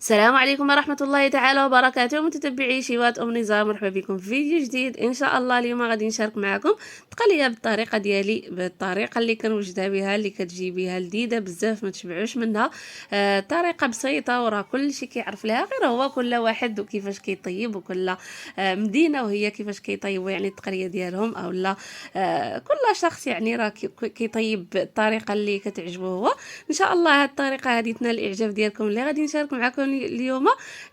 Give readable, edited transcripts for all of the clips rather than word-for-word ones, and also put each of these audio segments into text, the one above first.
السلام عليكم ورحمة الله تعالى وبركاته، متتبعي شيوات أم نزار. مرحبا بكم في فيديو جديد إن شاء الله. اليوم غادي نشارك معكم تقليه بالطريقة ديالي، بالطريقة اللي كنوجدها بها، اللي كتجي بها لذيذة بزاف ما تشبعوش منها. طريقة بسيطة وراه كل شيء كيعرف لها، غير هو كل واحد وكيفاش كيطيب، وكل مدينة وهي كيفاش كيطيبوا يعني التقلية ديالهم، او لا كل شخص يعني راه كيطيب بالطريقة اللي كتعجبه هو. ان شاء الله هاد الطريقه غادي تنال الاعجاب ديالكم اللي غادي نشارك معكم اليوم.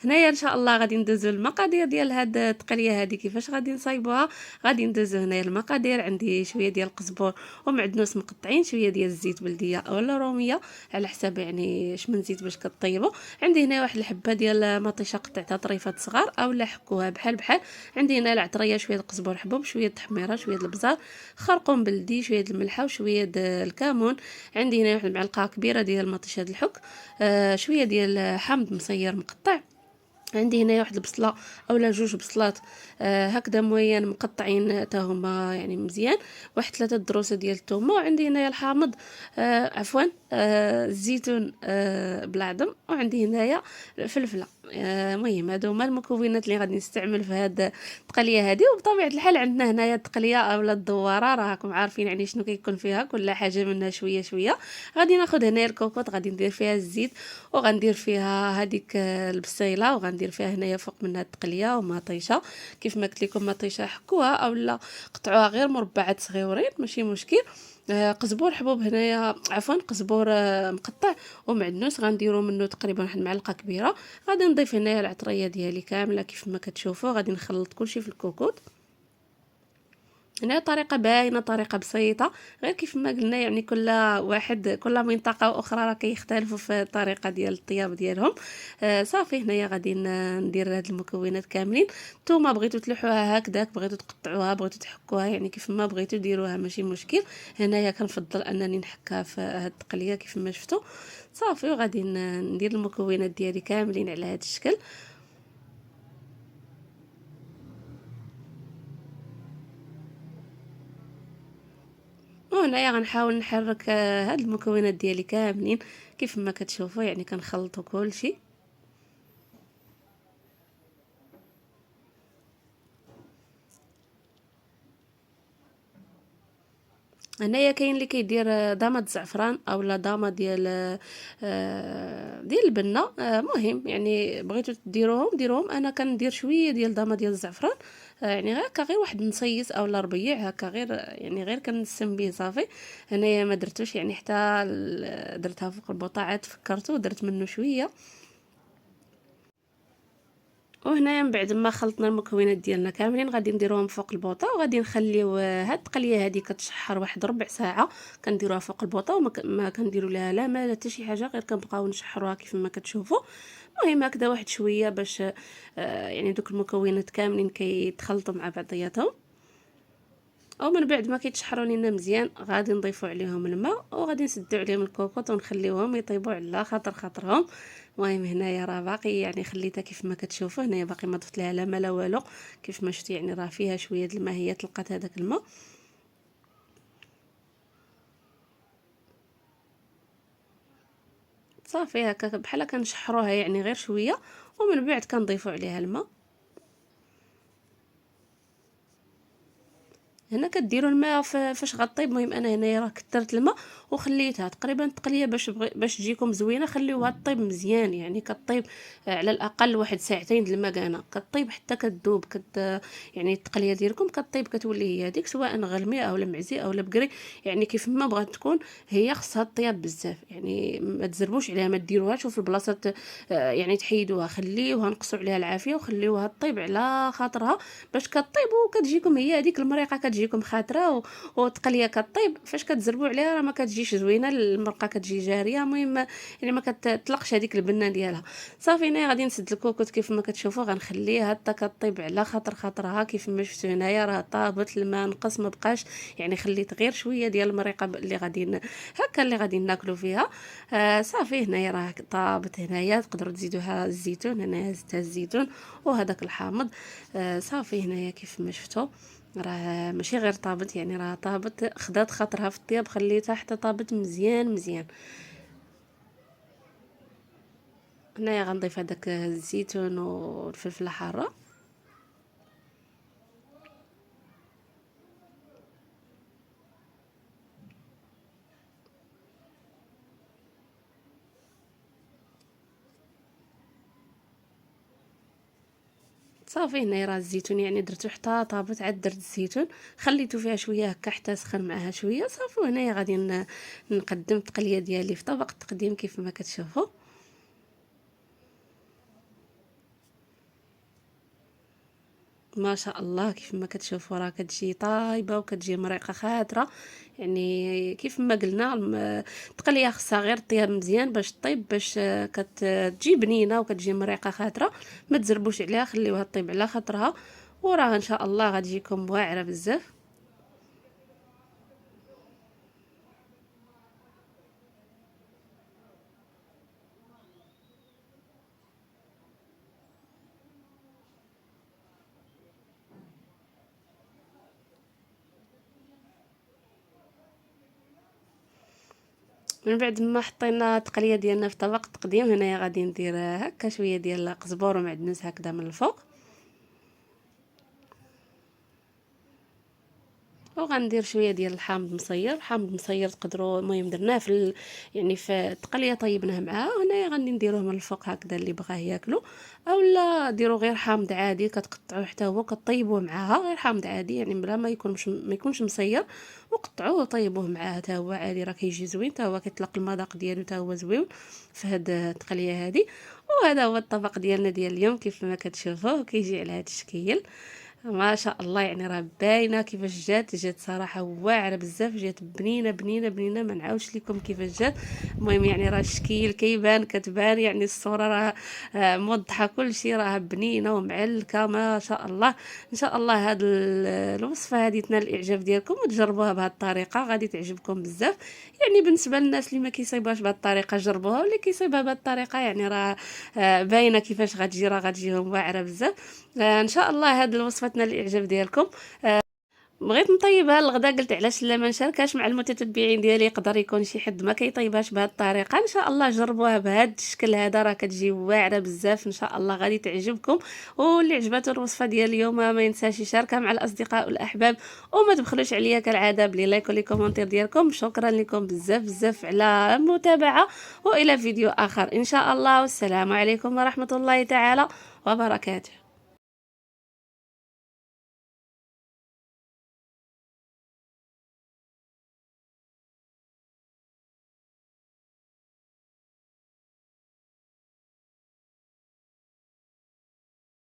هنايا ان شاء الله غادي ندوزو المقادير ديال هاد التقليه هادي كيفاش غادي نصايبوها. غادي ندوزو هنايا المقادير. عندي شويه ديال القزبور ومعدنوس مقطعين، شويه ديال الزيت بلديه اولا روميه على حساب يعني اش من زيت باش كطيبوا. عندي هنا واحد الحبه ديال مطيشه قطعتها طريفات صغار اولا حكوها بحال بحال. عندي هنا العطريه، شويه القزبور حبوب، شويه التحميره، شويه البزار، خرقوم بلدي، شويه الملحه وشويه الكمون. عندي هنا واحد المعلقه كبيره ديال مطيشه الحك، شويه ديال حامض مصير مقطع. عندي هنا واحد البصله اولا جوج بصلات هكذا موين مقطعين حتى هما يعني مزيان. واحد 3 دروسه ديال الثومه. وعندي هنايا الحامض عفوا الزيتون بالعظم. وعندي هنايا الفلفله. المهم هادو هما المكونات اللي غادي نستعمل في هاد التقليه هادي. وبطبيعه الحال عندنا هنايا التقليه اولا الدواره، راكم عارفين يعني شنو كيكون فيها كل حاجه منها شويه شويه. غادي ناخذ هنايا الكوكوط، غادي ندير فيها الزيت، وغندير فيها هذيك البصيله، وغندير فيها هنايا فوق منها التقليه ومطيشه. كيف ما قلت لكم مطيشه حكوها اولا قطعوها غير مربعات صغيورين ماشي مشكل. قزبور حبوب هنايا عفوا قزبور مقطع ومعدنوس غنديروا منه تقريبا واحد المعلقه كبيره. غادي نضيف هنايا العطريه ديالي كامله كيف ما كتشوفوا. غادي نخلط كلشي في الكوكوط. هنا طريقه باينه، طريقه بسيطه، غير كيف ما قلنا يعني كل واحد كل منطقه اخرى راه كيختلفوا في الطريقه ديال الطياب ديالهم. صافي هنايا غادي ندير هاد المكونات كاملين. نتوما بغيتوا تلوحوها هكذاك، بغيتوا تقطعوها، بغيتوا تحكوها، يعني كيف ما بغيتوا ديروها ماشي مشكل. هنايا كنفضل انني نحكها في هاد التقليه كيف ما شفتوا. صافي وغادي ندير المكونات ديالي كاملين على هاد الشكل. وهنايا غنحاول نحرك هاد المكونات ديالي كاملين كيف ما كتشوفوا، يعني كنخلطوا كلشي. هنايا كاين اللي كيدير ضامه الزعفران اولا ضامه ديال البنه. مهم يعني بغيتو ديروهم. انا كندير شويه ديال ضامه ديال الزعفران، يعني غير واحد نصيص اولا ربيع هكا، غير يعني غير كنسم به صافي. هنايا ما درتوش يعني حتى درتها فوق البطاعات، فكرته ودرت منه شويه. وهنايا من بعد ما خلطنا المكونات ديالنا كاملين غادي نديروهم فوق البوطه، وغادي نخليو هاد التقليه هادي كتشحر واحد ربع ساعه. كنديروها فوق البوطه وما ما كنديروا لها لا ما لا حتى شي حاجه، غير كنبقاو نشحروها كيف ما كتشوفوا. المهم هكذا واحد شويه باش يعني دوك المكونات كاملين كيتخلطوا مع بعضياتهم. ومن بعد ما كيتشحروا لينا مزيان غادي نضيفوا عليهم الماء، وغادي نسدوا عليهم الكوكوط ونخليوهم يطيبوا على خاطر خاطرهم. المهم هنايا راه باقي يعني خليتها كيف ما كتشوفوا. هنايا باقي ما ضفت لها لا ما لا والو. كيف ما شفتي يعني راه فيها شويه د الماء، هي تلقات هذاك الماء. صافي هكا بحال كنشحروها يعني غير شويه، ومن بعد كنضيفوا عليها الماء. هنا كديروا الماء فاش غطيب. المهم انا هنايا راه كثرت الماء وخليتها تقريبا تقليه باش تجيكم زوينه. خليوها طيب مزيان، يعني كطيب على الاقل واحد ساعتين د المكانه، كطيب حتى كتذوب يعني التقليه ديالكم كطيب كتولي هي هذيك، سواء غلمي او معزي او بكري، يعني كيف ما بغات تكون. هي خصها طياب بزاف، يعني ما تزربوش عليها، ما ديروهاش وفي البلاصه يعني تحيدوها. خليوها نقصوا عليها العافيه وخليوها طيب على خاطرها باش كطيب وكتجيكم هي هذيك المريقه كتجيكم خاطره وتقليه كطيب. فاش كتزربوا عليها راه ما كتجيش زوينه، المرقه كتجي جاريه. المهم يعني ما كتطلقش هذيك البنه ديالها. صافي هنا غادي نسد الكوكوط كيف ما كتشوفوا، غنخليها حتى كطيب على خاطرها كيف ما شفتوا. هنايا راه طابت، الماء نقص ما بقاش، يعني خليت غير شويه ديال المريقه اللي غادي هكا اللي غادي ناكلوا فيها. صافي هنايا راه طابت. هنايا تقدروا تزيدوها الزيتون، هنايا زدتها الزيتون وهذاك الحامض. صافي هنايا كيف ما شفتوا راه ماشي غير طابت، يعني راه طابت خدات خاطرها في الطياب، خليتها حتى طابت مزيان مزيان. هنايا غنضيف هذاك الزيتون والفلفله حاره. صافي هنايا راه الزيتون يعني درتو حتى طابت، عاد درت الزيتون خليته فيها شويه هكا حتى سخن معاها شويه صافي. وهنايا غادي نقدم التقليه ديالي في طبق التقديم كيف ما كتشوفوا. ما شاء الله كيف ما كتشوفوا راه كتجي طايبه وكتجي مريقه خاطره. يعني كيف ما قلنا التقليه خصها غير طياب مزيان باش طيب، باش كتجي بنينه وكتجي مريقه خاطره. ما تزربوش عليها، خليوها طيب على خاطرها، وراه ان شاء الله غتجيكم واعره بزاف. من بعد ما حطينا التقليه ديالنا في طبق التقديم، هنايا غادي ندير هكا شويه ديال قزبور ومعدنوس هكذا من الفوق، وغندير شويه ديال الحامض مصير. الحامض مصير تقدروا المهم درناه يعني في التقليه طيبناه معاه. هنايا غادي نديروه من الفوق هكذا اللي بغاه ياكلو، اولا ديروا غير حامض عادي كتقطعوه حتى هو كطيبوه معاها، غير حامض عادي يعني بلا ما يكونش مصير، وقطعوه وطيبوه معاه حتى هو عادي، راه كيجي زوين حتى هو كيطلق المذاق ديالو حتى هو زوين في هاد التقليه هادي. وهذا هو الطبق ديالنا ديال اليوم كيف ما كتشوفوه كيجي على هذا الشكل. ما شاء الله يعني راه باينه كيفاش جات صراحه واعره بزاف، جات بنينه بنينه بنينه ما نعاودش لكم كيفاش جات. المهم يعني راه الشكل كيبان كتبان يعني الصوره راه موضحه كل شيء، راه بنينه ومعلكه ما شاء الله. ان شاء الله هاد الوصفه هذه تنال الاعجاب ديالكم وتجربوها بهذه الطريقه غادي تعجبكم بزاف. يعني بالنسبه للناس اللي ما كيصايبوهاش بهذه الطريقه جربوها، واللي كيصايبها بهذه الطريقه يعني راه باينه كيفاش غتجي، راه غتجيهم واعره بزاف. ان شاء الله هاد الوصفه تنال الاعجاب ديالكم. بغيت نطيبها للغدا، قلت علاش لا ما نشاركهاش مع المتتبعين ديالي، يقدر يكون شي حد ما كيطيبهاش بهذه الطريقه. ان شاء الله جربوها بهذا الشكل هذا، راه كتجي واعره بزاف، ان شاء الله غادي تعجبكم. واللي عجبته الوصفه ديال اليوم ما ينساش يشاركها مع الاصدقاء والاحباب، وما تبخلوش عليا كالعاده بلي لايك ولي كومونتير ديالكم. شكرا لكم بزاف بزاف على المتابعه، والى فيديو اخر ان شاء الله، والسلام عليكم ورحمه الله تعالى وبركاته.